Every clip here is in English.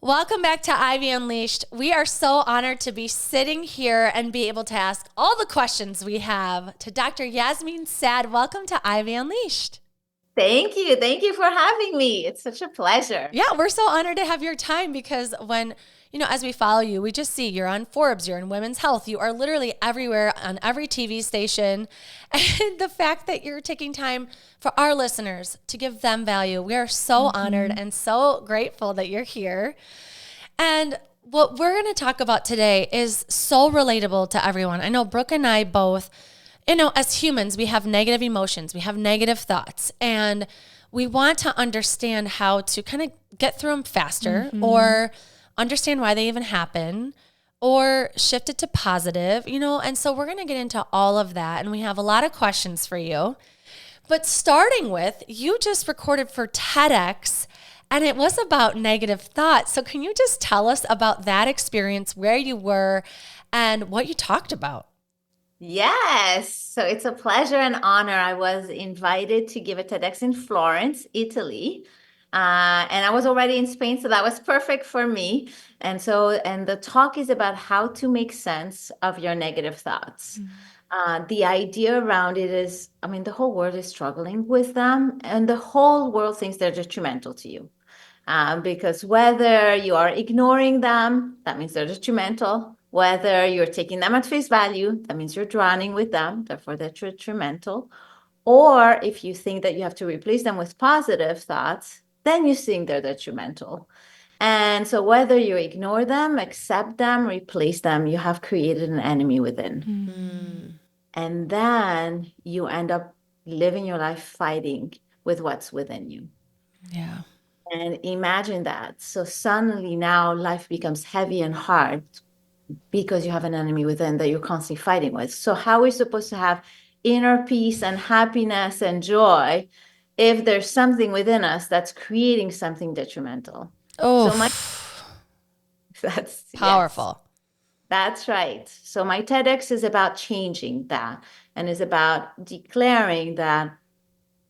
Welcome back to Ivy Unleashed. We are so honored to be sitting here and be able to ask all the questions we have to Dr. Yasmine Saad. Welcome to Ivy Unleashed. Thank you. Thank you for having me. It's such a pleasure. Yeah, we're so honored to have your time because as we follow you, we just see you're on Forbes, you're in Women's Health, you are literally everywhere on every TV station. And the fact that you're taking time for our listeners to give them value, we are so honored and so grateful that you're here. And what we're going to talk about today is so relatable to everyone. I know Brooke and I both, as humans, we have negative emotions, we have negative thoughts, and we want to understand how to kind of get through them faster or understand why they even happen or shift it to positive, and so we're going to get into all of that. And we have a lot of questions for you. But starting with, you just recorded for TEDx and it was about negative thoughts. So can you just tell us about that experience, where you were and what you talked about? Yes. So it's a pleasure and honor. I was invited to give a TEDx in Florence, Italy. And I was already in Spain, so that was perfect for me. And the talk is about how to make sense of your negative thoughts. The idea around it is, the whole world is struggling with them, and the whole world thinks they're detrimental to you. Because whether you are ignoring them, that means they're detrimental. Whether you're taking them at face value, that means you're drowning with them, therefore they're detrimental. Or if you think that you have to replace them with positive thoughts, then you think they're detrimental. And so whether you ignore them, accept them, replace them, you have created an enemy within. Mm. And then you end up living your life fighting with what's within you. Yeah. And imagine that. So suddenly now life becomes heavy and hard because you have an enemy within that you're constantly fighting with. So how are we supposed to have inner peace and happiness and joy if there's something within us that's creating something detrimental? Oh, So my that's yes. powerful. That's right. So my TEDx is about changing that and is about declaring that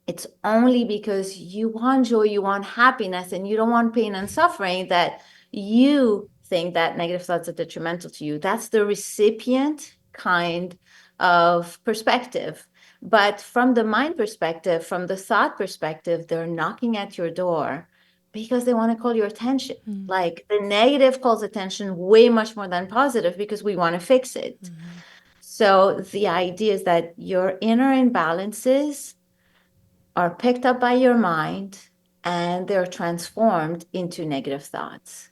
it's only because you want joy, you want happiness, and you don't want pain and suffering that you think that negative thoughts are detrimental to you. That's the recipient kind of perspective. But from the mind perspective, from the thought perspective, they're knocking at your door because they want to call your attention. Like the negative calls attention way much more than positive because we want to fix it. So the idea is that your inner imbalances are picked up by your mind and they're transformed into negative thoughts.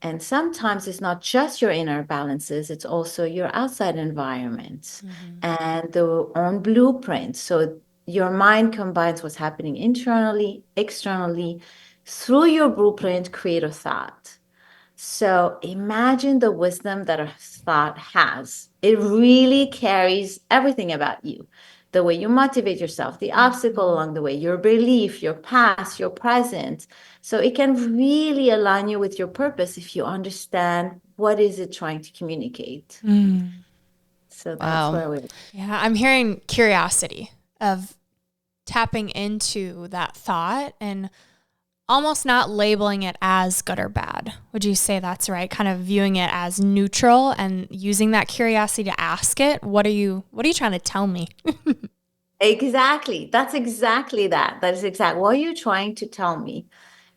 And sometimes it's not just your inner balances, it's also your outside environment and the own blueprint. So your mind combines what's happening internally, externally, through your blueprint, create a thought. So imagine the wisdom that a thought has. It really carries everything about you. The way you motivate yourself, the obstacle along the way, your belief, your past, your present. So it can really align you with your purpose if you understand what is it trying to communicate. So that's Wow. where we Yeah, I'm hearing curiosity of tapping into that thought and almost not labeling it as good or bad. Would you say that's right? Kind of viewing it as neutral and using that curiosity to ask it, what are you trying to tell me? exactly. That's exactly that. That is exactly what are you trying to tell me?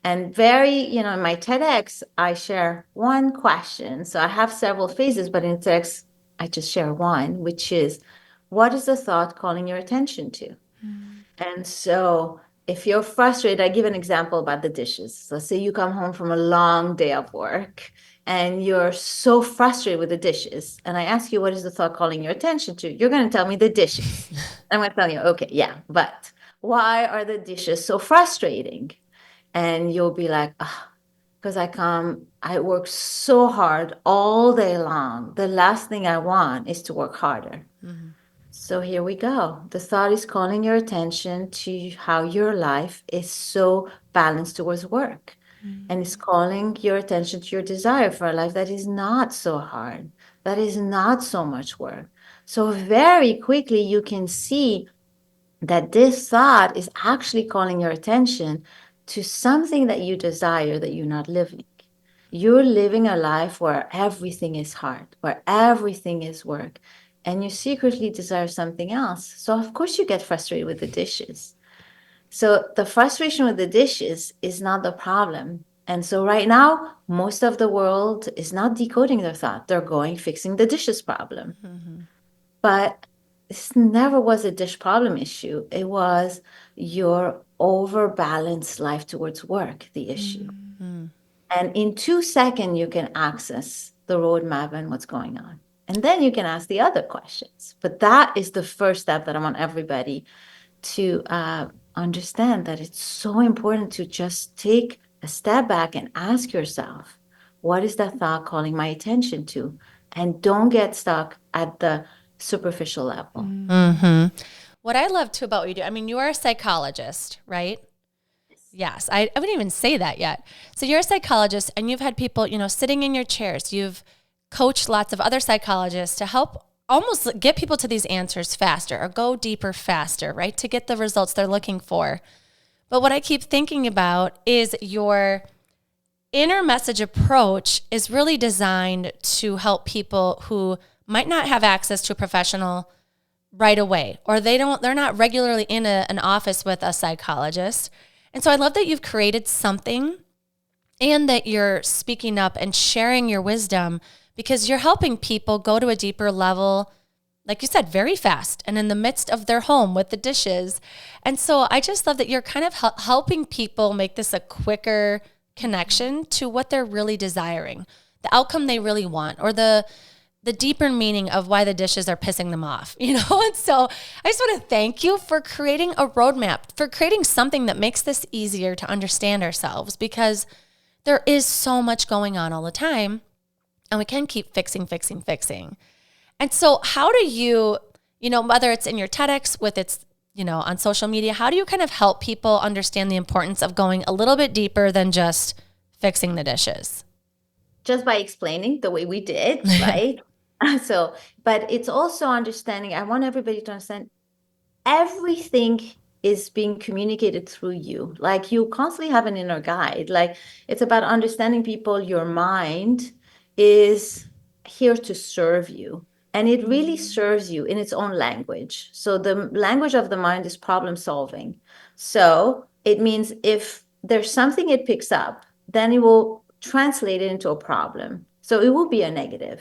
And in my TEDx, I share one question. So I have several phases, but in TEDx, I just share one, which is, what is the thought calling your attention to? And so if you're frustrated, I give an example about the dishes. Let's say you come home from a long day of work and you're so frustrated with the dishes. And I ask you, what is the thought calling your attention to? You're going to tell me the dishes. I'm going to tell you, okay, yeah, but why are the dishes so frustrating? And you'll be like, oh, because I work so hard all day long. The last thing I want is to work harder. So here we go. The thought is calling your attention to how your life is so balanced towards work. And it's calling your attention to your desire for a life that is not so hard, that is not so much work. So very quickly you can see that this thought is actually calling your attention to something that you desire that you're not living. you're living a life where everything is hard, where everything is work, and you secretly desire something else. So, of course, you get frustrated with the dishes. So, the frustration with the dishes is not the problem. And so, right now, most of the world is not decoding their thought. They're going fixing the dishes problem. But this never was a dish problem issue. It was your overbalanced life towards work, the issue. And in 2 seconds, you can access the roadmap and what's going on. And then you can ask the other questions. But that is the first step that I want everybody to understand, that it's so important to just take a step back and ask yourself, what is that thought calling my attention to? And don't get stuck at the superficial level. What I love too about what you do, I mean, you are a psychologist, right? Yes, I wouldn't even say that yet. So you're a psychologist and you've had people, sitting in your chairs. You've coached lots of other psychologists to help almost get people to these answers faster or go deeper faster, right? To get the results they're looking for. But what I keep thinking about is your inner message approach is really designed to help people who might not have access to a professional right away, or they're not regularly in an office with a psychologist. And so I love that you've created something and that you're speaking up and sharing your wisdom, because you're helping people go to a deeper level, like you said, very fast and in the midst of their home with the dishes. And so I just love that you're kind of helping people make this a quicker connection to what they're really desiring, the outcome they really want, or the deeper meaning of why the dishes are pissing them off, And so I just want to thank you for creating a roadmap, for creating something that makes this easier to understand ourselves, because there is so much going on all the time and we can keep fixing. And so how do you, whether it's in your TEDx with its, on social media, how do you kind of help people understand the importance of going a little bit deeper than just fixing the dishes? Just by explaining the way we did, right? But it's also understanding, I want everybody to understand everything is being communicated through you. Like, you constantly have an inner guide. Like, it's about understanding people. Your mind is here to serve you, and it really serves you in its own language. So the language of the mind is problem solving. So it means if there's something it picks up, then it will translate it into a problem. So it will be a negative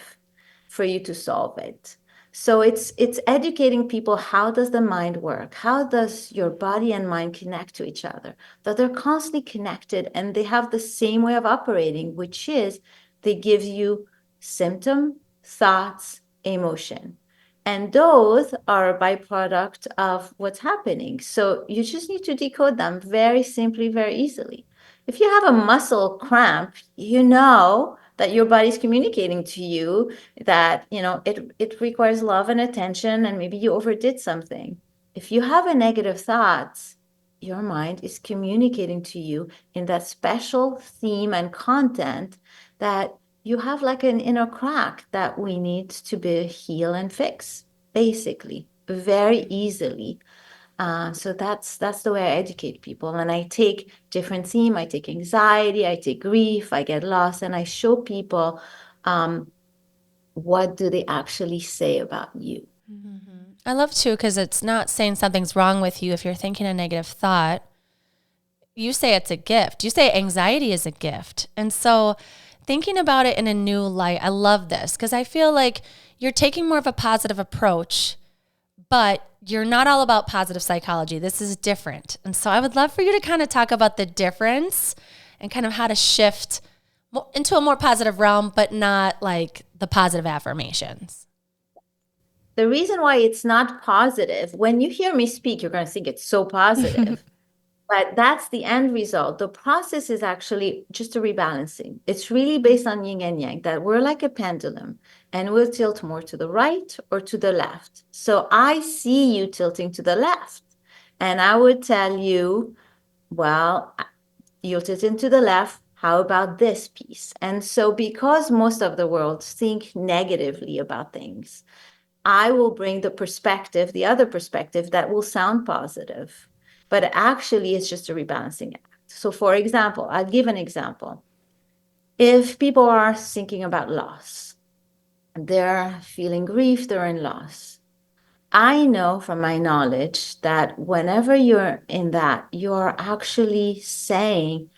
for you to solve it. So it's educating people, how does the mind work? How does your body and mind connect to each other? That they're constantly connected and they have the same way of operating, which is they give you symptom, thoughts, emotion. And those are a byproduct of what's happening. So you just need to decode them very simply, very easily. If you have a muscle cramp, you know that your body's communicating to you that, it requires love and attention, and maybe you overdid something. If you have a negative thoughts, your mind is communicating to you in that special theme and content that you have like an inner crack that we need to be heal and fix, basically, very easily. So that's the way I educate people. And I take different theme. I take anxiety, I take grief, I get lost, and I show people what do they actually say about you. I love too, because it's not saying something's wrong with you if you're thinking a negative thought. You say it's a gift. You say anxiety is a gift. And so thinking about it in a new light, I love this, because I feel like you're taking more of a positive approach, but you're not all about positive psychology. This is different. And so I would love for you to kind of talk about the difference and kind of how to shift into a more positive realm, but not like the positive affirmations. The reason why it's not positive, when you hear me speak, you're going to think it's so positive. But that's the end result. The process is actually just a rebalancing. It's really based on yin and yang, that we're like a pendulum and we'll tilt more to the right or to the left. So I see you tilting to the left, and I would tell you, well, you'll tilt into the left. How about this piece? And so because most of the world think negatively about things, I will bring the other perspective that will sound positive, but actually it's just a rebalancing act. So for example, I'll give an example. if people are thinking about loss, they're feeling grief, they're in loss. I know from my knowledge that whenever you're in that, you're actually saying,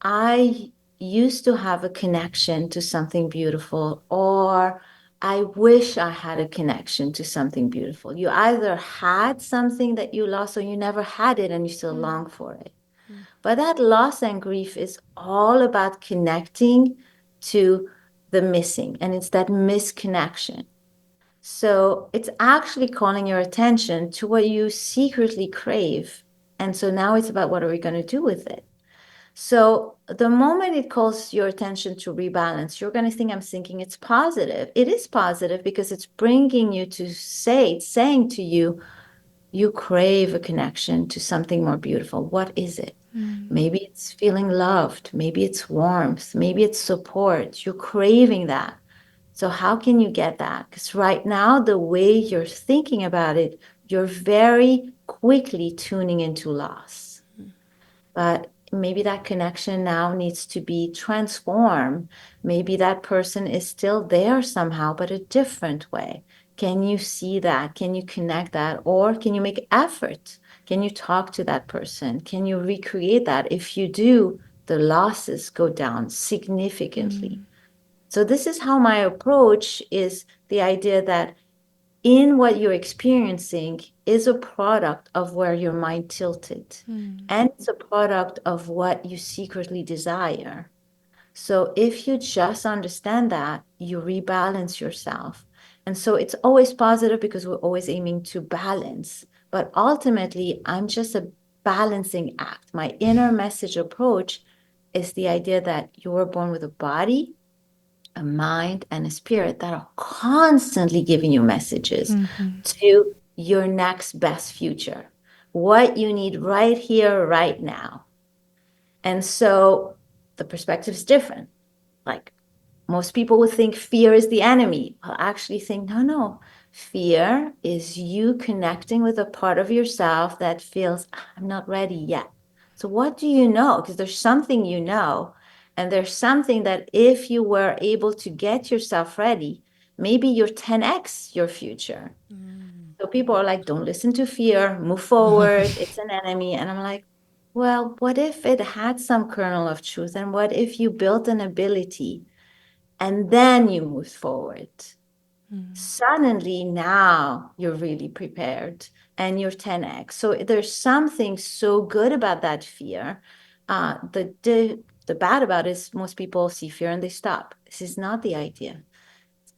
I used to have a connection to something beautiful, or I wish I had a connection to something beautiful. You either had something that you lost or you never had it and you still long for it. But that loss and grief is all about connecting to the missing, and it's that misconnection. So it's actually calling your attention to what you secretly crave. And so now it's about what are we going to do with it? So the moment it calls your attention to rebalance, you're going to think, I'm thinking it's positive. It is positive because it's bringing you to say, it's saying to you, you crave a connection to something more beautiful. What is it? Maybe it's feeling loved. Maybe it's warmth. Maybe it's support. You're craving that. So how can you get that? Because right now, the way you're thinking about it, you're very quickly tuning into loss. But maybe that connection now needs to be transformed. Maybe that person is still there somehow, but a different way. Can you see that? Can you connect that? Or can you make effort? Can you talk to that person? Can you recreate that? If you do, the losses go down significantly. So this is how my approach is, the idea that in what you're experiencing is a product of where your mind tilted. And it's a product of what you secretly desire. So if you just understand that, you rebalance yourself. And so it's always positive because we're always aiming to balance. But ultimately, I'm just a balancing act. My inner message approach is the idea that you were born with a body, a mind, and a spirit that are constantly giving you messages to your next best future, what you need right here, right now. And so the perspective is different. Like most people would think fear is the enemy. I'll actually think, no. Fear is you connecting with a part of yourself that feels, I'm not ready yet. So what do you know? Because there's something you know. And there's something that if you were able to get yourself ready, maybe you're 10x your future. So people are like, don't listen to fear, move forward. It's an enemy. And I'm like, well, what if it had some kernel of truth? And what if you built an ability and then you moved forward? Suddenly now you're really prepared and you're 10x. So there's something so good about that fear. The bad about it is most people see fear and they stop. This is not the idea.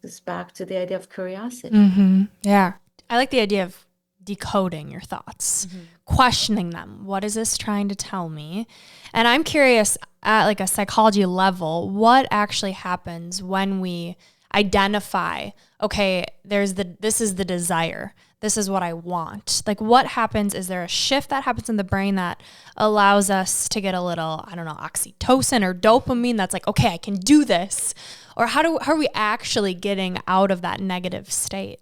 It's back to the idea of curiosity. Yeah. I like the idea of decoding your thoughts, questioning them. What is this trying to tell me? And I'm curious at like a psychology level, what actually happens when we identify, okay, this is the desire. This is what I want. Like what happens? Is there a shift that happens in the brain that allows us to get a little, I don't know, oxytocin or dopamine that's like, okay, I can do this? Or how are we actually getting out of that negative state?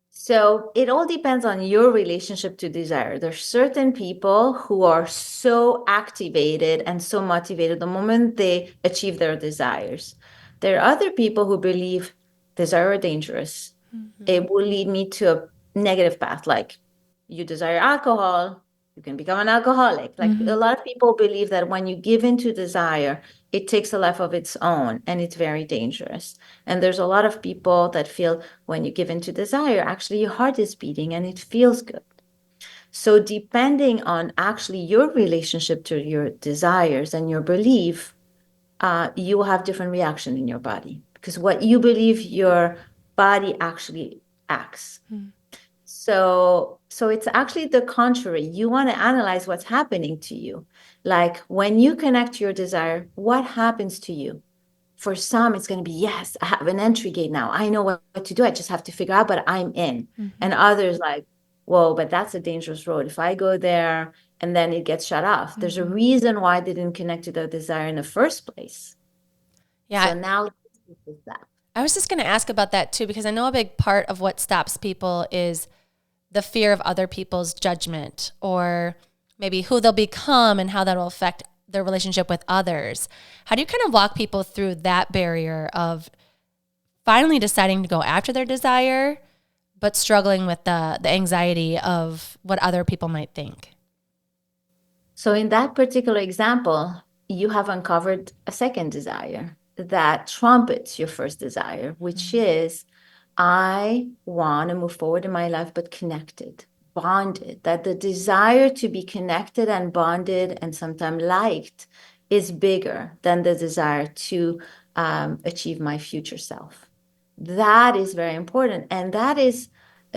So it all depends on your relationship to desire. There's certain people who are so activated and so motivated the moment they achieve their desires. There are other people who believe desire are dangerous. It will lead me to a negative path. Like you desire alcohol, you can become an alcoholic. Like a lot of people believe that when you give into desire, it takes a life of its own and it's very dangerous. And there's a lot of people that feel when you give into desire, actually your heart is beating and it feels good. So depending on actually your relationship to your desires and your belief, you will have different reaction in your body because what you believe your body actually acts. So it's actually the contrary. You want to analyze what's happening to you. Like when you connect to your desire, what happens to you? For some, it's going to be, yes, I have an entry gate now. I know what to do. I just have to figure out, but I'm in. And others like, whoa, but that's a dangerous road. If I go there and then it gets shut off, there's a reason why they didn't connect to their desire in the first place. Yeah. So now let's do that. I was just going to ask about that too, because I know a big part of what stops people is the fear of other people's judgment or maybe who they'll become and how that will affect their relationship with others. How do you kind of walk people through that barrier of finally deciding to go after their desire, but struggling with the anxiety of what other people might think? So in that particular example, you have uncovered a second desire that trumpets your first desire, which is, I want to move forward in my life, but connected, bonded, that the desire to be connected and bonded and sometimes liked is bigger than the desire to achieve my future self. That is very important. And that is,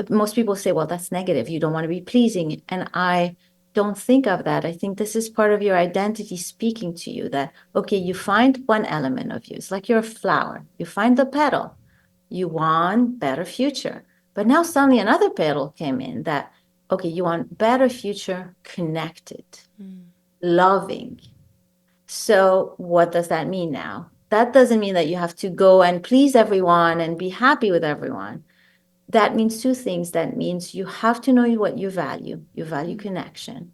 most people say, well, that's negative. You don't want to be pleasing. And I don't think of that. I think this is part of your identity speaking to you that, okay, you find one element of you. It's like you're a flower. You find the petal. You want better future. But now suddenly another petal came in that, okay, you want better future, connected, loving. So what does that mean now? That doesn't mean that you have to go and please everyone and be happy with everyone. That means two things. That means you have to know what you value. You value connection.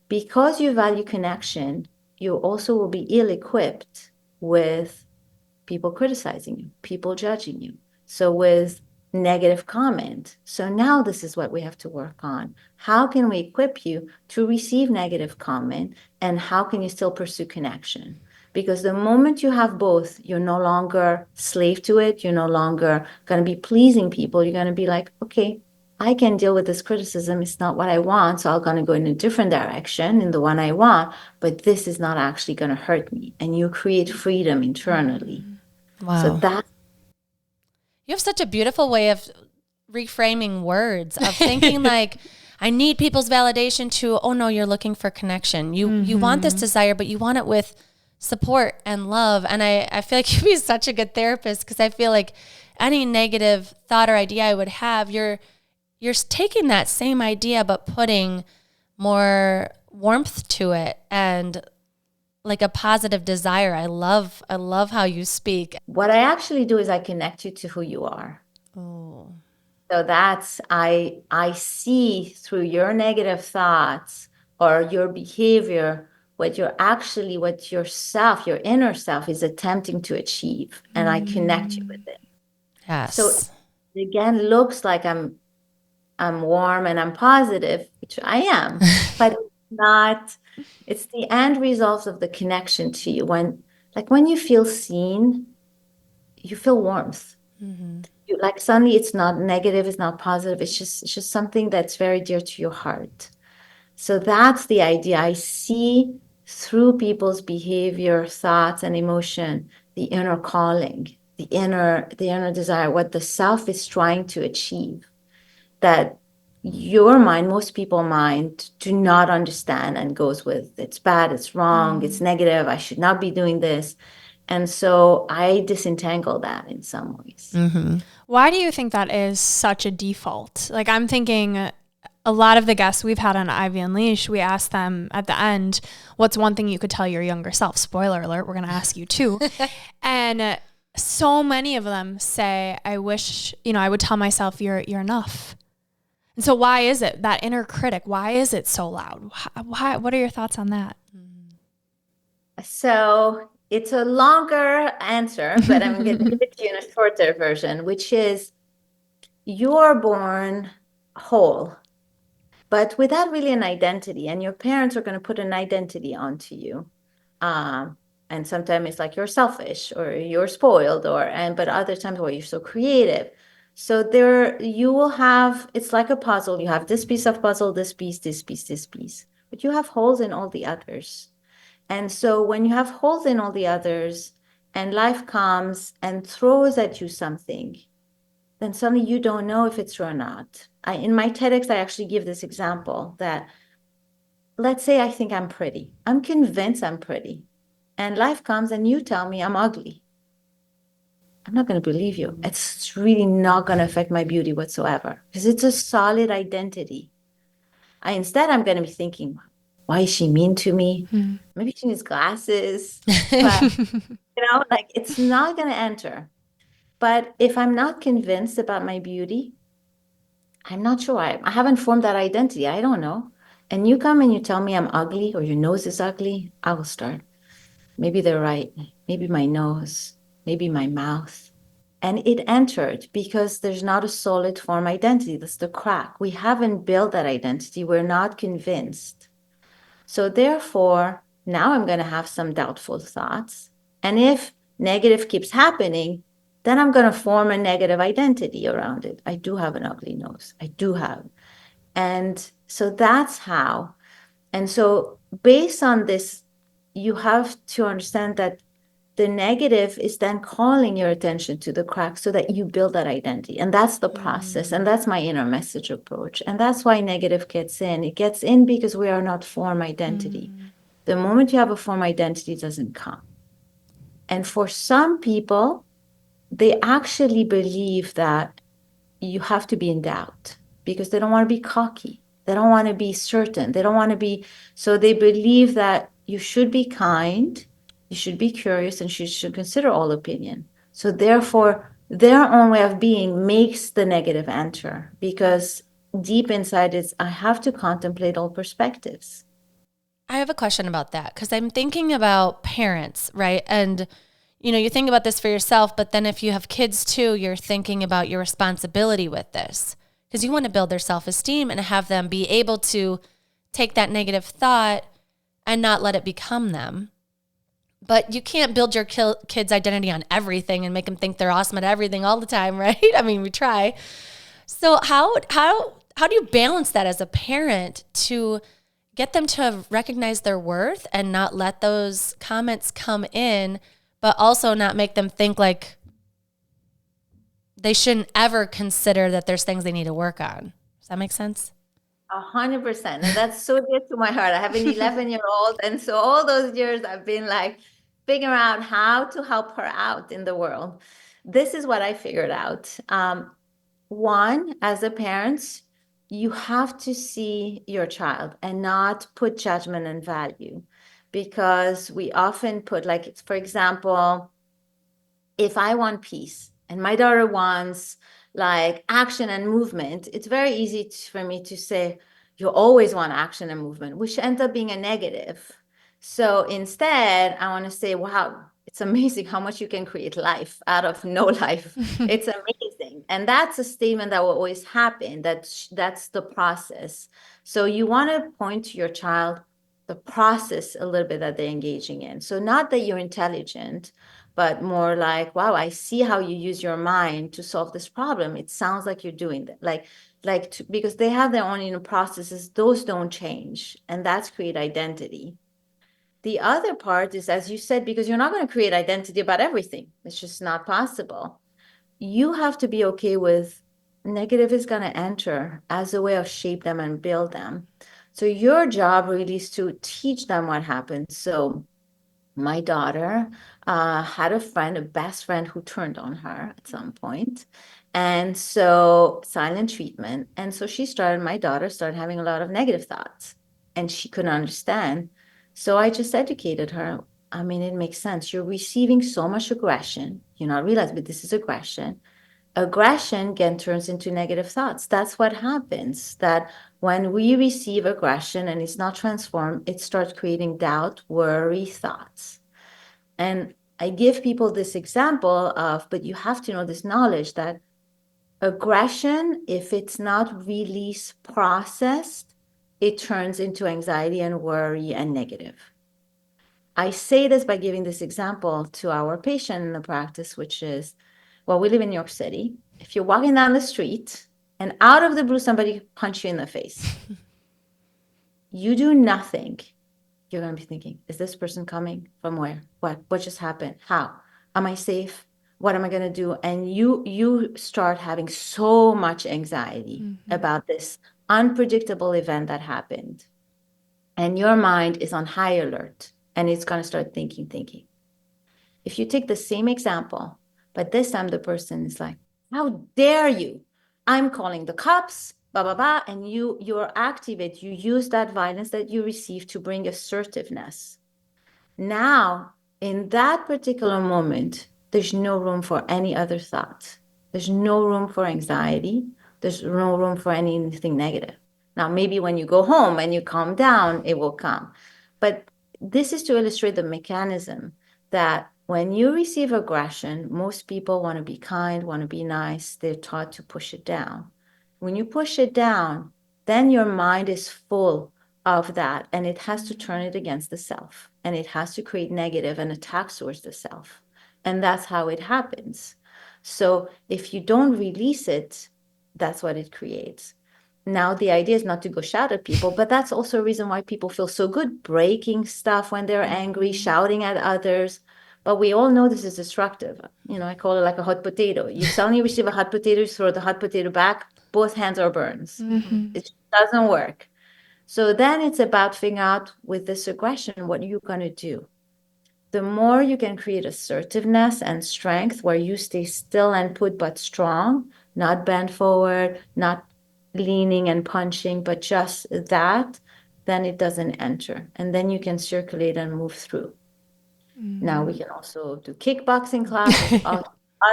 Because you value connection, you also will be ill-equipped with people criticizing you, people judging you. So with negative comment. So now this is what we have to work on. How can we equip you to receive negative comment, and how can you still pursue connection? Because the moment you have both, you're no longer slave to it. You're no longer going to be pleasing people. You're going to be like, okay, I can deal with this criticism. It's not what I want. So I'm going to go in a different direction in the one I want, but this is not actually going to hurt me. And you create freedom internally. Wow. So that You have such a beautiful way of reframing words, of thinking like, I need people's validation to, oh no, you're looking for connection. You want this desire, but you want it with support and love. And I feel like you'd be such a good therapist, because I feel like any negative thought or idea I would have, you're taking that same idea, but putting more warmth to it and like a positive desire. I love how you speak. what I actually do is I connect you to who you are. Oh. So that's I see through your negative thoughts or your behavior what your inner self is attempting to achieve, and I connect you with it. Yes. So it again looks like I'm warm and I'm positive, which I am, but it's not. It's the end result of the connection to you. When you feel seen, you feel warmth. Like suddenly it's not negative, it's not positive. It's just something that's very dear to your heart. So that's the idea. I see through people's behavior, thoughts, and emotion, the inner calling, the inner desire, what the self is trying to achieve. That your mind, most people mind, do not understand and goes with it's bad, it's wrong, it's negative, I should not be doing this. And so I disentangle that in some ways. Why do you think that is such a default? Like, I'm thinking a lot of the guests we've had on Ivy Unleashed, we asked them at the end, what's one thing you could tell your younger self? Spoiler alert, we're going to ask you too. And so many of them say, I wish, I would tell myself you're enough. And so why is it that inner critic? Why is it so loud? Why, what are your thoughts on that? So it's a longer answer, but I'm going to give it to you in a shorter version, which is you are born whole, but without really an identity. And your parents are going to put an identity onto you. And sometimes it's like you're selfish or you're spoiled, but other times, well, you're so creative. So there you will have, it's like a puzzle. You have this piece of puzzle, this piece, this piece, this piece, but you have holes in all the others. And so when you have holes in all the others and life comes and throws at you something, then suddenly you don't know if it's true or not. In my TEDx, I actually give this example that, let's say I think I'm pretty. I'm convinced I'm pretty. And life comes and you tell me I'm ugly. I'm not going to believe you. It's really not going to affect my beauty whatsoever, because it's a solid identity. Instead, I'm going to be thinking, why is she mean to me? Maybe she needs glasses. But, it's not going to enter. But if I'm not convinced about my beauty, I'm not sure. I haven't formed that identity. I don't know. and you come and you tell me I'm ugly or your nose is ugly, I will start. Maybe they're right. Maybe my nose, maybe my mouth. And it entered because there's not a solid form identity. That's the crack. We haven't built that identity. We're not convinced. So therefore, now I'm going to have some doubtful thoughts. And if negative keeps happening, then I'm going to form a negative identity around it. I do have an ugly nose. I do have. And so that's how. And so based on this, you have to understand that the negative is then calling your attention to the crack so that you build that identity. And that's the process. And that's my inner message approach. And that's why negative gets in. It gets in because we are not form identity. The moment you have a form identity, it doesn't come. And for some people, they actually believe that you have to be in doubt because they don't want to be cocky. They don't want to be certain. They don't want to be, so they believe that you should be kind, you should be curious, and you should consider all opinion. So therefore, their own way of being makes the negative enter because deep inside is, I have to contemplate all perspectives. I have a question about that because I'm thinking about parents, right? And you think about this for yourself, but then if you have kids too, you're thinking about your responsibility with this because you want to build their self-esteem and have them be able to take that negative thought and not let it become them. But you can't build your kid's identity on everything and make them think they're awesome at everything all the time, right? I mean, we try. So how do you balance that as a parent to get them to recognize their worth and not let those comments come in, but also not make them think like they shouldn't ever consider that there's things they need to work on? Does that make sense? 100%. And that's so dear to my heart. I have an 11-year-old. And so all those years I've been like figuring out how to help her out in the world. This is what I figured out. One, as a parent, you have to see your child and not put judgment and value because we often put, like, for example, if I want peace and my daughter wants like action and movement, it's very easy for me to say, you always want action and movement, which ends up being a negative. So instead, I want to say, wow, it's amazing how much you can create life out of no life. It's amazing. And that's a statement that will always happen. That's the process. So you want to point to your child the process a little bit that they're engaging in. So not that you're intelligent, but more like, wow, I see how you use your mind to solve this problem. It sounds like you're doing that. Because they have their own inner processes, those don't change. And that's create identity. The other part is, as you said, because you're not going to create identity about everything. It's just not possible. You have to be okay with negative is going to enter as a way of shape them and build them. So your job really is to teach them what happens. So my daughter had a best friend who turned on her at some point. And so silent treatment. And so my daughter started having a lot of negative thoughts and she couldn't understand. So I just educated her. I mean, it makes sense. You're receiving so much aggression. You're not realizing, but this is aggression. Aggression again turns into negative thoughts. That's what happens, that when we receive aggression and it's not transformed, it starts creating doubt, worry, thoughts. And I give people this example of, but you have to know this knowledge that aggression, if it's not released, processed, it turns into anxiety and worry and negative. I say this by giving this example to our patient in the practice, which is, well, we live in New York City. If you're walking down the street and out of the blue, somebody punch you in the face, you do nothing. You're going to be thinking, is this person coming from where? What just happened? How? Am I safe? What am I going to do? And you start having so much anxiety about this unpredictable event that happened. And your mind is on high alert and it's going to start thinking. If you take the same example, but this time the person is like, how dare you? I'm calling the cops, blah, blah, blah. And you're activate, you use that violence that you receive to bring assertiveness. Now, in that particular moment, there's no room for any other thought. There's no room for anxiety. There's no room for anything negative. Now, maybe when you go home and you calm down, it will come. But this is to illustrate the mechanism that when you receive aggression, most people want to be kind, want to be nice. They're taught to push it down. When you push it down, then your mind is full of that, and it has to turn it against the self, and it has to create negative and attacks towards the self. And that's how it happens. So if you don't release it, that's what it creates. Now, the idea is not to go shout at people, but that's also a reason why people feel so good breaking stuff when they're angry, shouting at others. But we all know this is destructive. I call it like a hot potato. You suddenly receive a hot potato, you throw the hot potato back, both hands are burns. It doesn't work. So then it's about figuring out with this aggression, what you're going to do. The more you can create assertiveness and strength where you stay still and put but strong, not bend forward, not leaning and punching, but just that, then it doesn't enter. And then you can circulate and move through. Now we can also do kickboxing classes,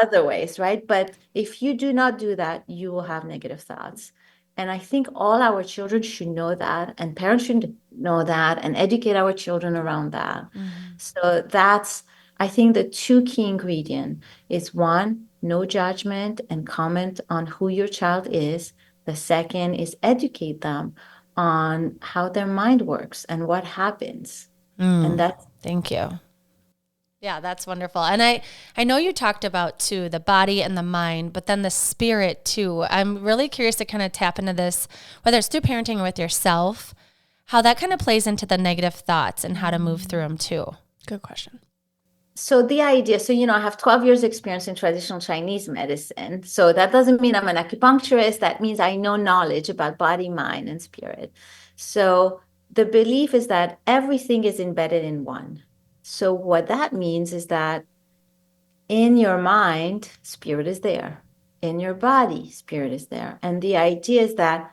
other ways, right? But if you do not do that, you will have negative thoughts. And I think all our children should know that, and parents should know that, and educate our children around that. So that's, I think, the two key ingredients is one, no judgment and comment on who your child is. The second is educate them on how their mind works and what happens. And that's Thank you. Yeah, that's wonderful. And I know you talked about too, the body and the mind, but then the spirit too. I'm really curious to kind of tap into this, whether it's through parenting or with yourself, how that kind of plays into the negative thoughts and how to move through them too. Good question. so the idea, I have 12 years experience in traditional Chinese medicine. So that doesn't mean I'm an acupuncturist. That means I know knowledge about body, mind, and spirit. So the belief is that everything is embedded in one. So what that means is that in your mind, spirit is there. In your body, spirit is there. And the idea is that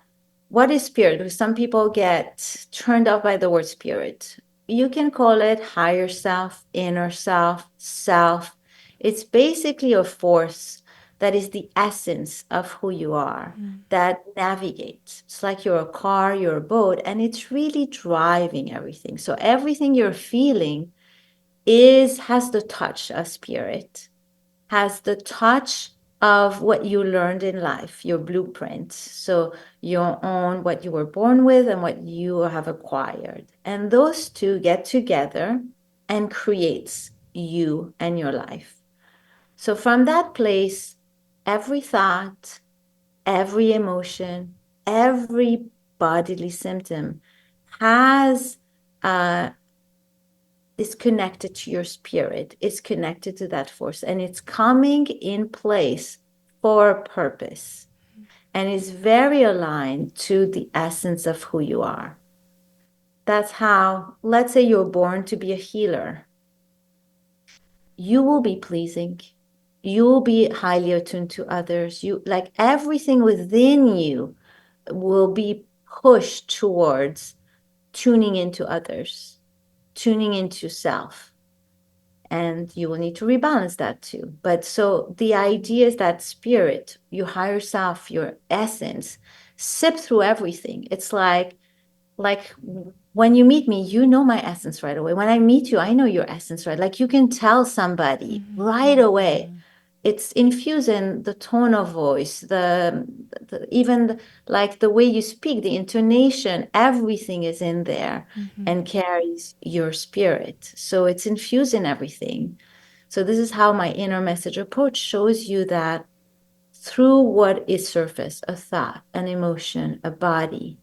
what is spirit? Because some people get turned off by the word spirit. You can call it higher self, inner self, self. It's basically a force that is the essence of who you are, that navigates. It's like you're a car, you're a boat, and it's really driving everything. So everything you're feeling has the touch of spirit, has the touch of what you learned in life, your blueprint. So your own, what you were born with and what you have acquired. And those two get together and creates you and your life. So from that place, every thought, every emotion, every bodily symptom has is connected to your spirit, is connected to that force, and it's coming in place for a purpose and is very aligned to the essence of who you are. That's how, let's say you're born to be a healer. You will be pleasing. You will be highly attuned to others. You, like, everything within you will be pushed towards tuning into others, tuning into self. And you will need to rebalance that too. But so the idea is that spirit, your higher self, your essence, sip through everything. It's like when you meet me, you know my essence right away. When I meet you, I know your essence, right? Like you can tell somebody right away. It's infused in the tone of voice, even like the way you speak, the intonation, everything is in there and carries your spirit. So it's infused in everything. So this is how my inner message approach shows you that through what is surface, a thought, an emotion, a body,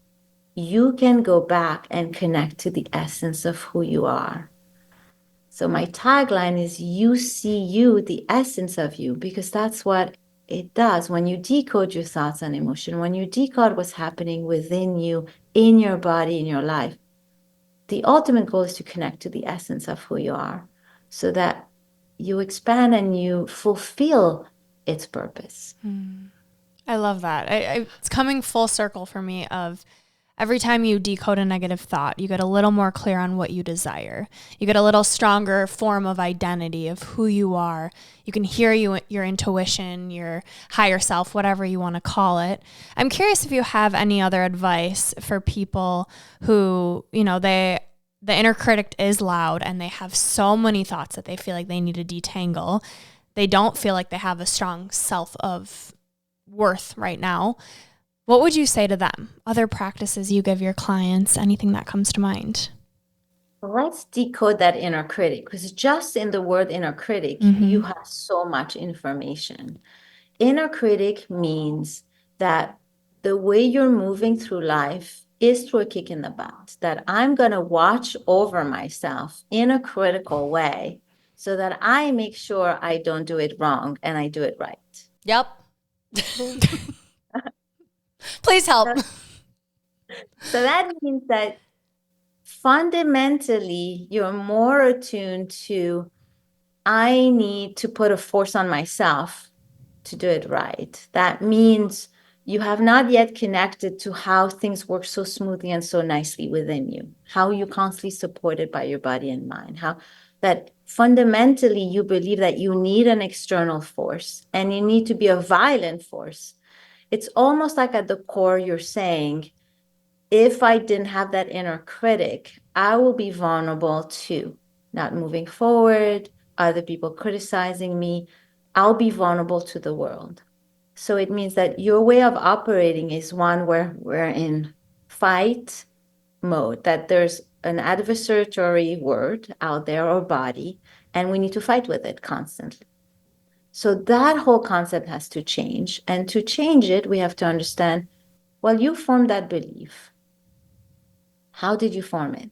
you can go back and connect to the essence of who you are. So my tagline is you see you, the essence of you, because that's what it does. When you decode your thoughts and emotion, when you decode what's happening within you, in your body, in your life, the ultimate goal is to connect to the essence of who you are so that you expand and you fulfill its purpose. I love that. It's coming full circle for me of every time you decode a negative thought, you get a little more clear on what you desire. You get a little stronger form of identity of who you are. You can hear your intuition, your higher self, whatever you want to call it. I'm curious if you have any other advice for people who, the inner critic is loud and they have so many thoughts that they feel like they need to detangle. They don't feel like they have a strong self of worth right now. What would you say to them? Other practices you give your clients, anything that comes to mind? Let's decode that inner critic, because just in the word inner critic, you have so much information. Inner critic means that the way you're moving through life is through a kick in the butt, that I'm going to watch over myself in a critical way so that I make sure I don't do it wrong and I do it right. Yep. Please help. So that means that fundamentally, you're more attuned to, I need to put a force on myself to do it right. That means you have not yet connected to how things work so smoothly and so nicely within you, how you're constantly supported by your body and mind, how that fundamentally you believe that you need an external force and you need to be a violent force. It's almost like at the core, you're saying, if I didn't have that inner critic, I will be vulnerable to not moving forward, other people criticizing me. I'll be vulnerable to the world. So it means that your way of operating is one where we're in fight mode, that there's an adversary word out there or body, and we need to fight with it constantly. So that whole concept has to change. And to change it, we have to understand, well, you formed that belief. How did you form it?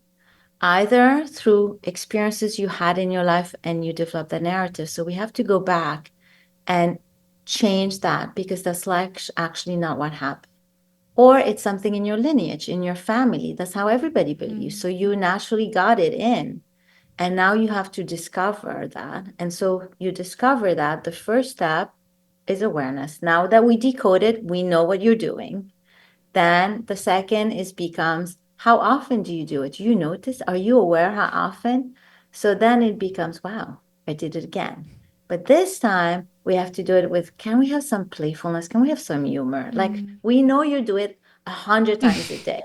Either through experiences you had in your life and you developed that narrative. So we have to go back and change that, because that's like actually not what happened. Or it's something in your lineage, in your family. That's how everybody believes. So you naturally got it in. And now you have to discover that. And so you discover that the first step is awareness. Now that we decode it, we know what you're doing. Then the second becomes, how often do you do it? Do you notice? Are you aware how often? So then it becomes, wow, I did it again. But this time we have to do it with, can we have some playfulness? Can we have some humor? Like, we know you do it 100 times a day.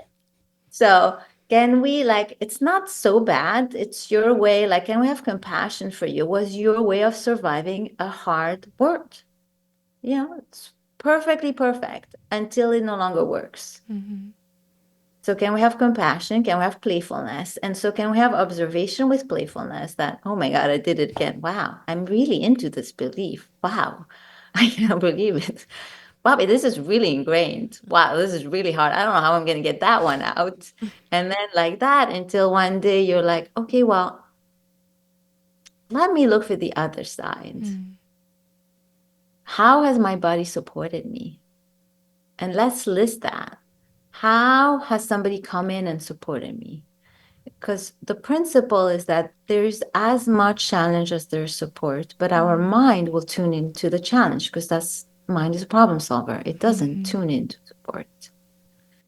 So can we, like, it's not so bad. It's your way. Like, can we have compassion for you? Was your way of surviving a hard word? It's perfectly perfect until it no longer works. So can we have compassion? Can we have playfulness? And so can we have observation with playfulness that, oh my God, I did it again. Wow, I'm really into this belief. Wow, I can't believe it. Bobby, this is really ingrained. Wow, this is really hard. I don't know how I'm going to get that one out. And then like that until one day you're like, okay, well, let me look for the other side. How has my body supported me? And let's list that. How has somebody come in and supported me? Because the principle is that there's as much challenge as there's support, but our mind will tune into the challenge, because mind is a problem solver. It doesn't tune into support.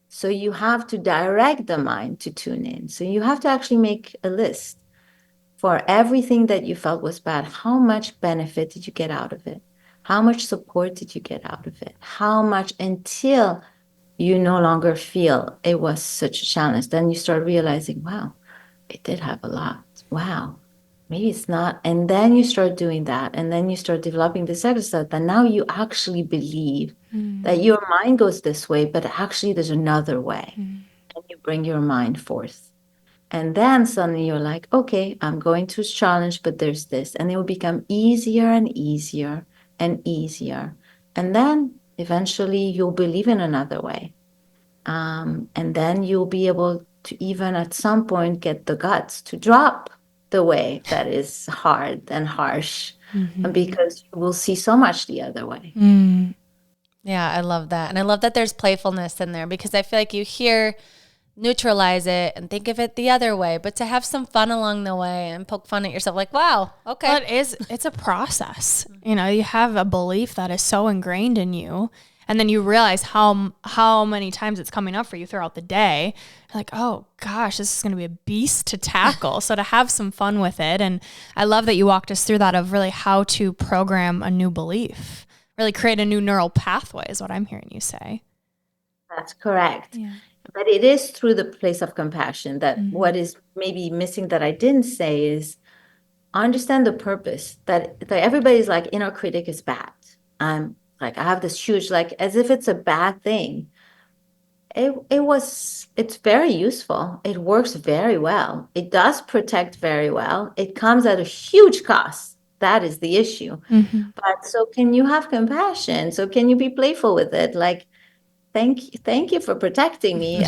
So you have to direct the mind to tune in. So you have to actually make a list for everything that you felt was bad. How much benefit did you get out of it? How much support did you get out of it? How much, until you no longer feel it was such a challenge. Then you start realizing, wow, it did have a lot. Wow, maybe it's not. And then you start doing that. And then you start developing this exercise that now you actually believe that your mind goes this way, but actually there's another way. And you bring your mind forth. And then suddenly you're like, okay, I'm going through this challenge, but there's this. And it will become easier and easier and easier. And then eventually you'll believe in another way. And then you'll be able to even at some point get the guts to drop the way that is hard and harsh, because you will see so much the other way. Yeah, I love that. And I love that there's playfulness in there, because I feel like you hear neutralize it and think of it the other way, but to have some fun along the way and poke fun at yourself, like, wow, okay. Well, it's a process. You have a belief that is so ingrained in you, And then you realize how many times it's coming up for you throughout the day. You're like, oh gosh, this is going to be a beast to tackle. So to have some fun with it. And I love that you walked us through that of really how to program a new belief, really create a new neural pathway is what I'm hearing you say. That's correct. Yeah. But it is through the place of compassion that what is maybe missing that I didn't say is understand the purpose that everybody's like inner critic is bad. I'm like, I have this huge, like, as if it's a bad thing. It's very useful. It works very well. It does protect very well. It comes at a huge cost. That is the issue. But so can you have compassion? So can you be playful with it? Like, thank you for protecting me.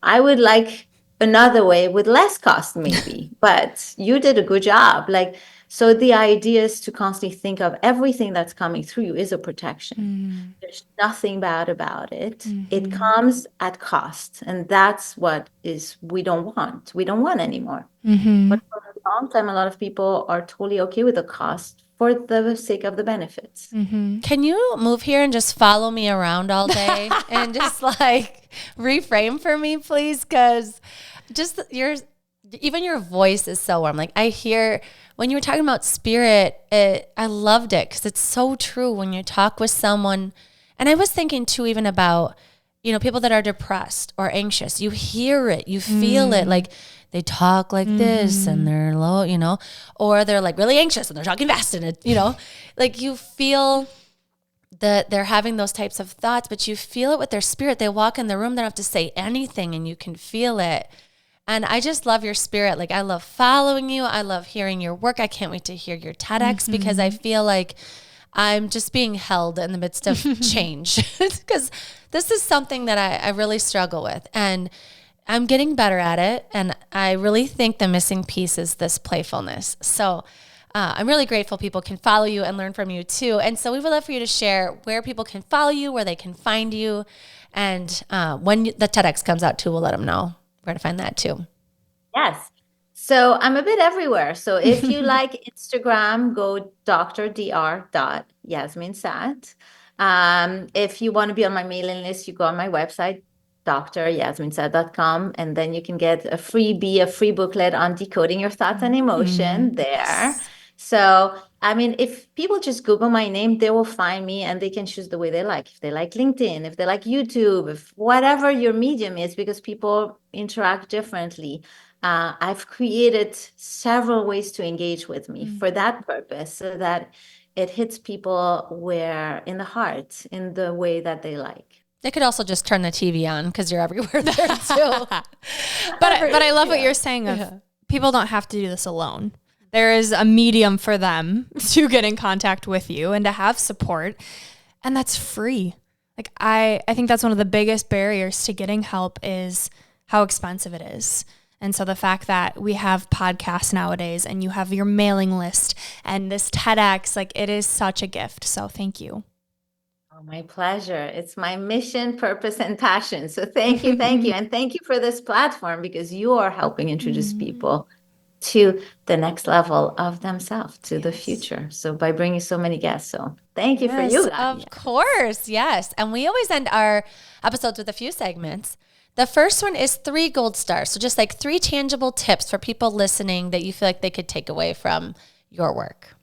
I would like another way with less cost maybe, but you did a good job. Like, so the idea is to constantly think of everything that's coming through you is a protection. There's nothing bad about it. It comes at cost, and that's what is we don't want. We don't want anymore. But for a long time, a lot of people are totally okay with the cost for the sake of the benefits. Can you move here and just follow me around all day and just like reframe for me, please? Because just even your voice is so warm. Like I hear when you were talking about spirit, I loved it because it's so true when you talk with someone. And I was thinking too, even about, people that are depressed or anxious. You hear it, you feel it. Like they talk like this and they're low, or they're like really anxious and they're talking fast and like you feel that they're having those types of thoughts, but you feel it with their spirit. They walk in the room, they don't have to say anything and you can feel it. And I just love your spirit. Like I love following you. I love hearing your work. I can't wait to hear your TEDx because I feel like I'm just being held in the midst of change because this is something that I really struggle with. And I'm getting better at it, and I really think the missing piece is this playfulness. So I'm really grateful people can follow you and learn from you too. And so we would love for you to share where people can follow you, where they can find you, and when the TEDx comes out too, we'll let them know where to find that too. Yes. So I'm a bit everywhere. So if you like Instagram, go dr.yasmine Saad. If you want to be on my mailing list, you go on my website, dryasminesaad.com, and then you can get a free booklet on decoding your thoughts and emotion there. So, I mean, if people just Google my name, they will find me and they can choose the way they like. If they like LinkedIn, if they like YouTube, if whatever your medium is, because people interact differently. I've created several ways to engage with me for that purpose, so that it hits people where in the heart, in the way that they like. They could also just turn the TV on because you're everywhere there too. But I love what you're saying of people don't have to do this alone. There is a medium for them to get in contact with you and to have support. And that's free. Like I think that's one of the biggest barriers to getting help is how expensive it is. And so the fact that we have podcasts nowadays and you have your mailing list and this TEDx, like it is such a gift. So thank you. Oh, my pleasure. It's my mission, purpose, and passion. So thank you, thank you. And thank you for this platform because you are helping introduce people to the next level of themselves, to the future. So by bringing so many guests. So thank you for you guys. Of course, yes. And we always end our episodes with a few segments. The first one is 3 gold stars. So just like 3 tangible tips for people listening that you feel like they could take away from your work.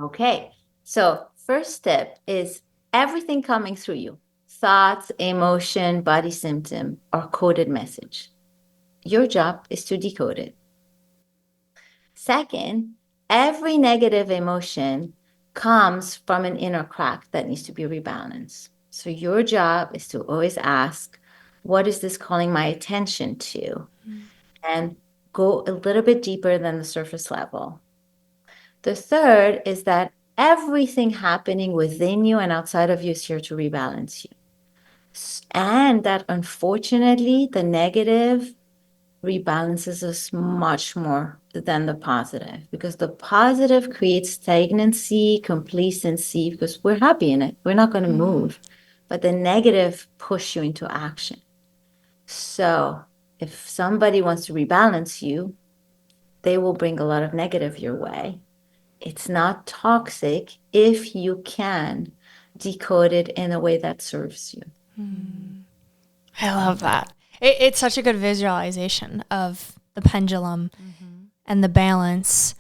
Okay. So first tip is everything coming through you, thoughts, emotion, body symptom, or coded message. Your job is to decode it. Second, every negative emotion comes from an inner crack that needs to be rebalanced. So your job is to always ask, what is this calling my attention to? And go a little bit deeper than the surface level. The third is that everything happening within you and outside of you is here to rebalance you. And that unfortunately, the negative rebalances us much more than the positive, because the positive creates stagnancy, complacency, because we're happy in it. We're not going to move. But the negative push you into action. So if somebody wants to rebalance you, they will bring a lot of negative your way. It's not toxic if you can decode it in a way that serves you. I love that. It's such a good visualization of the pendulum and the balance.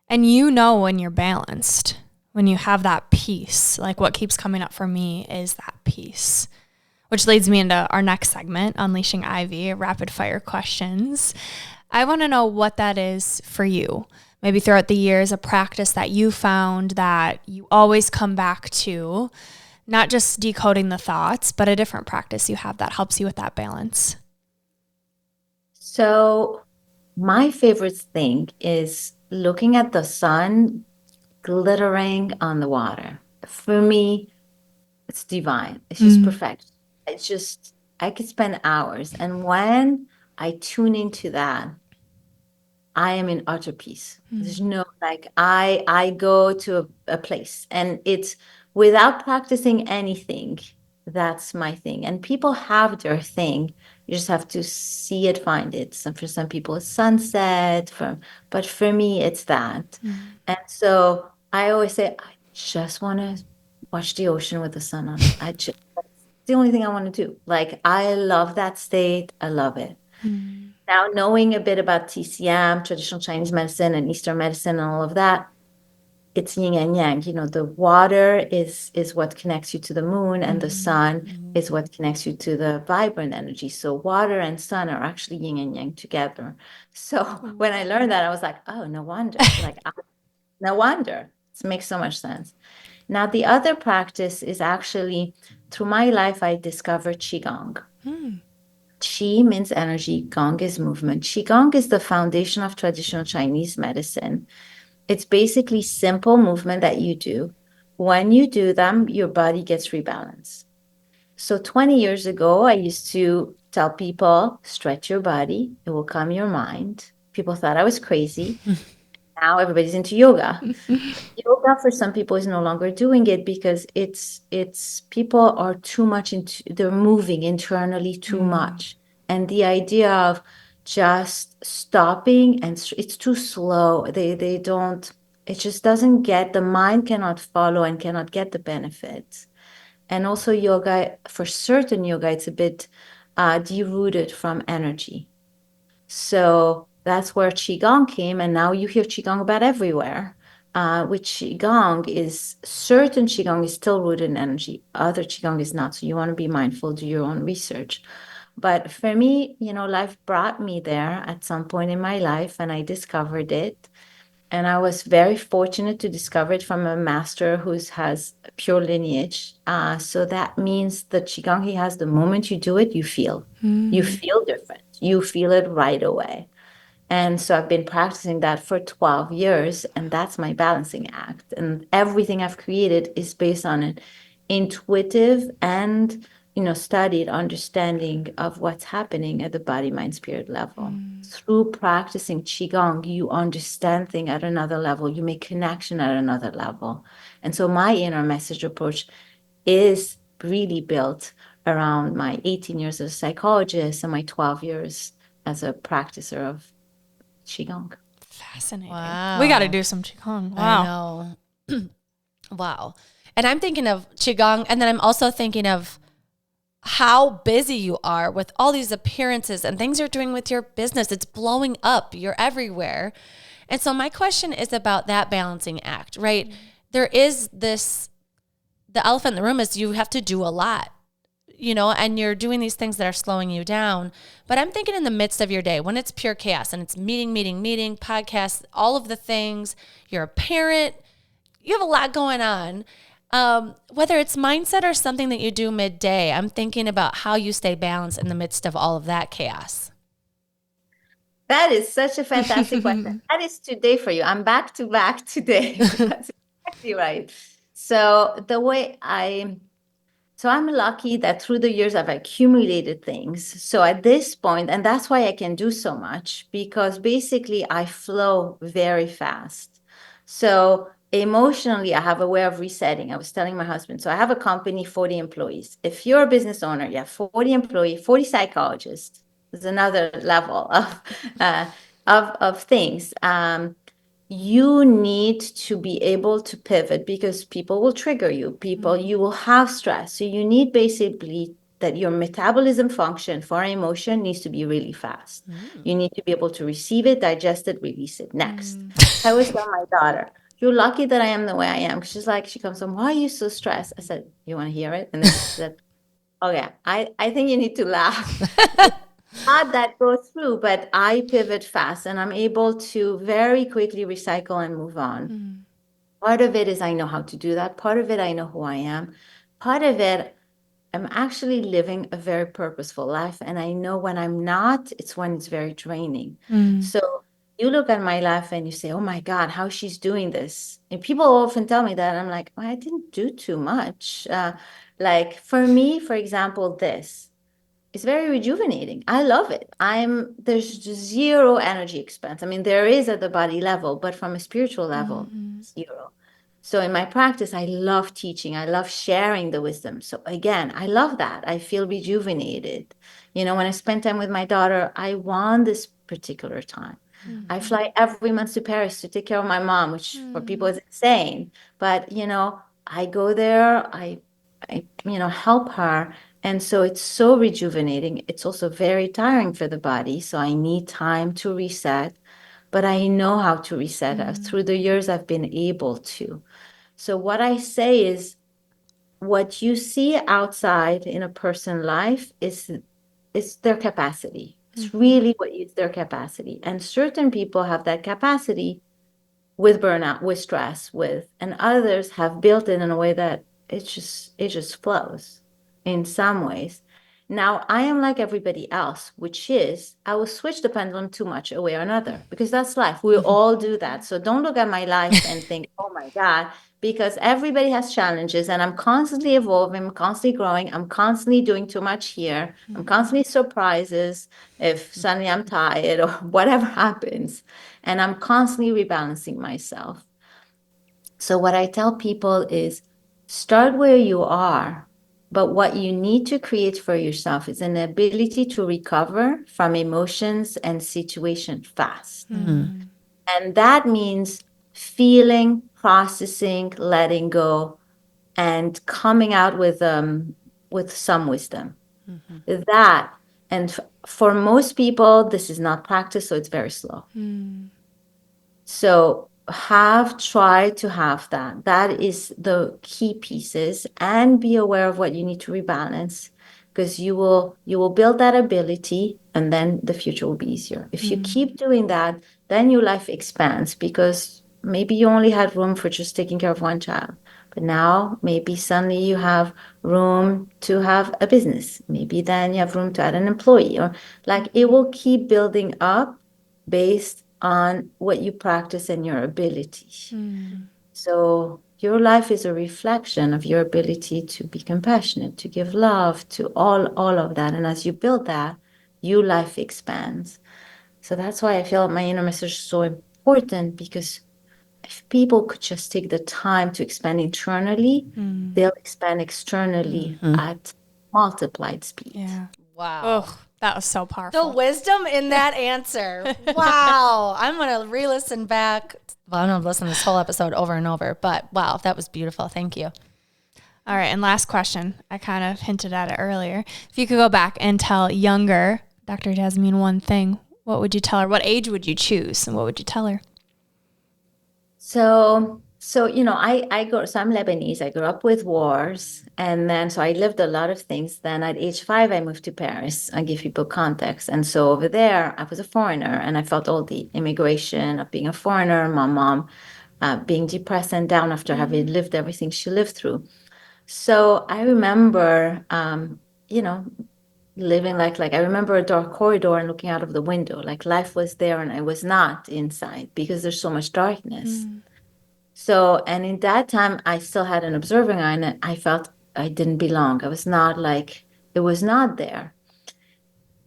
And you know when you're balanced, when you have that peace. Like what keeps coming up for me is that peace, which leads me into our next segment, Unleashing Ivy, rapid fire questions. I want to know what that is for you. Maybe throughout the years, a practice that you found that you always come back to, not just decoding the thoughts, but a different practice you have that helps you with that balance. So my favorite thing is looking at the sun glittering on the water. For me, it's divine. It's just perfect. It's just, I could spend hours. And when I tune into that, I am in utter peace. There's no like I go to a place and it's without practicing anything. That's my thing. And people have their thing. You just have to see it, find it. For some people it's sunset, but for me it's that. And so I always say, I just want to watch the ocean with the sun on it. That's the only thing I want to do. Like I love that state. I love it. Now, knowing a bit about TCM, traditional Chinese medicine, and Eastern medicine, and all of that, it's yin and yang. You know, the water is what connects you to the moon, and the sun is what connects you to the vibrant energy. So water and sun are actually yin and yang together. So when I learned that, I was like, oh, no wonder. No wonder. It makes so much sense. Now, the other practice is actually through my life, I discovered Qigong. Qi means energy, Gong is movement. Qigong is the foundation of traditional Chinese medicine. It's basically simple movement that you do. When you do them, your body gets rebalanced. So 20 years ago, I used to tell people, stretch your body, it will calm your mind. People thought I was crazy. Now everybody's into yoga. Yoga for some people is no longer doing it because it's people are too much into, they're moving internally too much. And the idea of just stopping and it's too slow. They don't, it just doesn't get, the mind cannot follow and cannot get the benefits. And also yoga, for certain yoga, it's a bit derooted from energy. So that's where Qigong came, and now you hear Qigong about everywhere. Which Qigong is, certain Qigong is still rooted in energy, other Qigong is not. So you want to be mindful, do your own research. But for me, you know, life brought me there at some point in my life, and I discovered it. And I was very fortunate to discover it from a master who has a pure lineage. So that means the Qigong he has, the moment you do it, you feel. You feel different. You feel it right away. And so I've been practicing that for 12 years, and that's my balancing act. And everything I've created is based on an intuitive and, you know, studied understanding of what's happening at the body, mind, spirit level. Through practicing Qigong, you understand things at another level. You make connection at another level. And so my inner message approach is really built around my 18 years as a psychologist and my 12 years as a practicer of Qigong. Fascinating. Wow. We got to do some Qigong. Wow. I know. Wow. And I'm thinking of Qigong, and then I'm also thinking of how busy you are with all these appearances and things you're doing with your business. It's blowing up. You're everywhere. And so my question is about that balancing act, right? There is this, the elephant in the room is you have to do a lot, you know, and you're doing these things that are slowing you down. But I'm thinking in the midst of your day, when it's pure chaos and it's meeting, podcasts, all of the things, you're a parent, you have a lot going on. Whether it's mindset or something that you do midday, I'm thinking about how you stay balanced in the midst of all of that chaos. That is such a fantastic question. That is today for you. I'm back to back today. That's exactly right. So I'm lucky that through the years I've accumulated things. So at this point, and that's why I can do so much, because basically I flow very fast. So emotionally, I have a way of resetting. I was telling my husband, so I have a company, 40 employees. If you're a business owner, you have 40 employees, 40 psychologists. There's another level of things. you need to be able to pivot because people will trigger you. You will have stress. So you need basically that your metabolism function for emotion needs to be really fast. You need to be able to receive it, digest it, release it. Next. I always tell my daughter, you're lucky that I am the way I am. 'Cause she's like, she comes home, why are you so stressed? I said, you want to hear it? And then she said, oh yeah, I think you need to laugh. Not that go through, but I pivot fast and I'm able to very quickly recycle and move on. Part of it is I know how to do that. Part of it, I know who I am. Part of it, I'm actually living a very purposeful life. And I know when I'm not, it's when it's very draining. So you look at my life and you say, oh my God, how she's doing this. And people often tell me that. And I'm like, well, I didn't do too much. Like for me, for example, this. It's very rejuvenating. I love it. There's just zero energy expense. I mean, there is at the body level, but from a spiritual level, zero. So in my practice, I love teaching. I love sharing the wisdom. So again, I love that. I feel rejuvenated. You know, when I spend time with my daughter, I want this particular time. I fly every month to Paris to take care of my mom, which for people is insane. But, you know, I go there, help her. And so it's so rejuvenating. It's also very tiring for the body. So I need time to reset, but I know how to reset. Through the years, I've been able to. So what I say is what you see outside in a person's life is their capacity. It's really what is their capacity. And certain people have that capacity with burnout, with stress, and others have built it in a way that it just flows in some ways. Now I am like everybody else, which is I will switch the pendulum too much a way or another because that's life. We all do that. So don't look at my life and think, oh my God, because everybody has challenges and I'm constantly evolving, I'm constantly growing, I'm constantly doing too much here. I'm constantly surprises if suddenly I'm tired or whatever happens. And I'm constantly rebalancing myself. So what I tell people is start where you are, but what you need to create for yourself is an ability to recover from emotions and situation fast. And that means feeling, processing, letting go, and coming out with some wisdom. That, and for most people, this is not practice, so it's very slow. So try to have that. That is the key pieces, and be aware of what you need to rebalance because you will build that ability and then the future will be easier. If you keep doing that, then your life expands because maybe you only had room for just taking care of one child. But now maybe suddenly you have room to have a business. Maybe then you have room to add an employee or like it will keep building up based on what you practice and your ability. So your life is a reflection of your ability to be compassionate, to give love, to all of that. And as you build that, your life expands. So that's why I feel my inner message is so important because if people could just take the time to expand internally, they'll expand externally at multiplied speed. Yeah. Wow. Oh, that was so The powerful. wisdom in that answer. Wow. I'm going to re-listen back. Well, I'm going to listen to this whole episode over and over, but wow, that was beautiful. Thank you. All right. And last question. I kind of hinted at it earlier. If you could go back and tell younger Dr. Yasmine one thing, what would you tell her? What age would you choose? And what would you tell her? So I'm Lebanese. I grew up with wars, and then so I lived a lot of things. Then at age 5, I moved to Paris. I give people context, and so over there, I was a foreigner, and I felt all the immigration of being a foreigner. My mom being depressed and down after having lived everything she lived through. So I remember, living like I remember a dark corridor and looking out of the window, like life was there and I was not inside because there's so much darkness. So, and in that time, I still had an observing eye and I felt I didn't belong. I was not like, it was not there.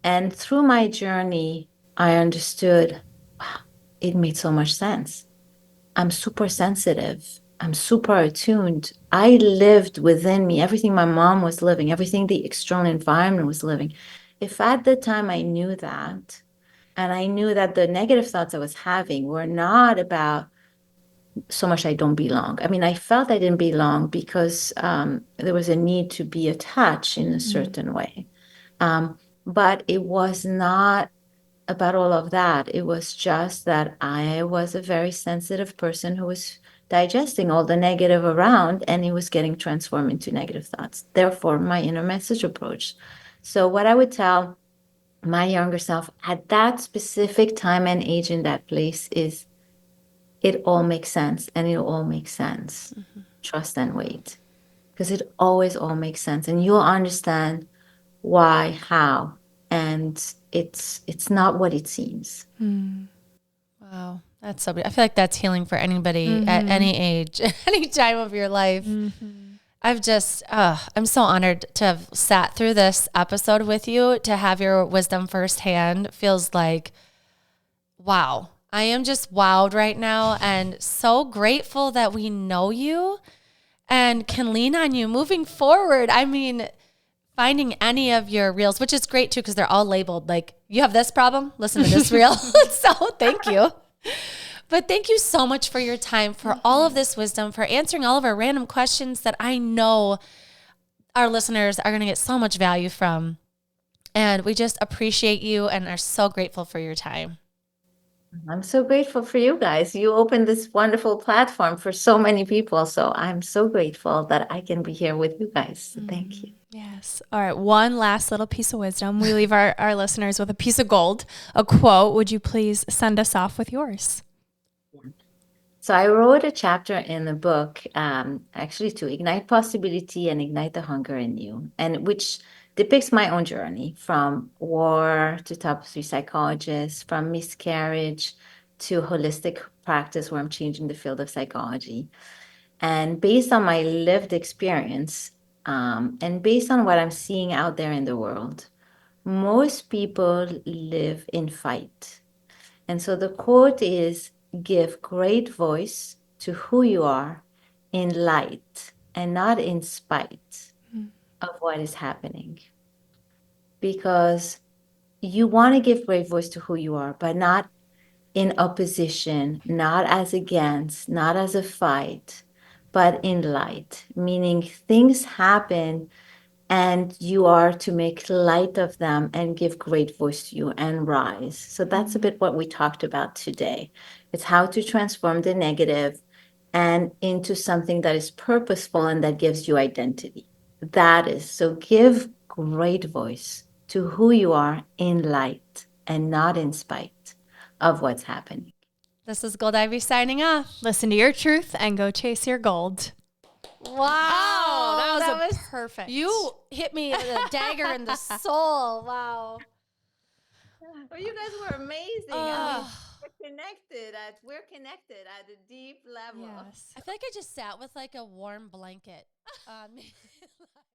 And through my journey, I understood wow, it made so much sense. I'm super sensitive. I'm super attuned. I lived within me everything my mom was living, everything the external environment was living. If at the time I knew that, and I knew that the negative thoughts I was having were not about so much I don't belong. I mean, I felt I didn't belong because there was a need to be attached in a certain way. But it was not about all of that. It was just that I was a very sensitive person who was digesting all the negative around, and it was getting transformed into negative thoughts. Therefore, my inner message approach. So, what I would tell my younger self at that specific time and age in that place is it all makes sense, and it all makes sense. Trust and wait, because it always all makes sense, and you'll understand why, how, and it's not what it seems. Wow. That's so beautiful. I feel like that's healing for anybody at any age, any time of your life. I'm so honored to have sat through this episode with you, to have your wisdom firsthand. Feels like, wow. I am just wowed right now, and so grateful that we know you and can lean on you moving forward. I mean, finding any of your reels, which is great too, because they're all labeled like, you have this problem, listen to this reel. So thank you. But thank you so much for your time, for all of this wisdom, for answering all of our random questions that I know our listeners are going to get so much value from. And we just appreciate you and are so grateful for your time. I'm so grateful for you guys. You opened this wonderful platform for so many people. So I'm so grateful that I can be here with you guys. So thank you. Yes. All right. One last little piece of wisdom. We leave our listeners with a piece of gold, a quote. Would you please send us off with yours? So I wrote a chapter in the book, actually to ignite possibility and ignite the hunger in you, and which depicts my own journey from war to top 3 psychologist, from miscarriage to holistic practice where I'm changing the field of psychology. And based on my lived experience, and based on what I'm seeing out there in the world, most people live in fight. And so the quote is, give great voice to who you are in light and not in spite of what is happening. Because you want to give great voice to who you are, but not in opposition, not as against, not as a fight, but in light, meaning things happen and you are to make light of them and give great voice to you and rise. So that's a bit what we talked about today. It's how to transform the negative and into something that is purposeful and that gives you identity. That is, so give great voice to who you are in light and not in spite of what's happening. This is Gold Ivy signing off. Listen to your truth and go chase your gold. Wow. that was perfect. You hit me with a dagger in the soul. Wow. Well, you guys were amazing. I mean, we're connected at a deep level. Yes. I feel like I just sat with like a warm blanket on me.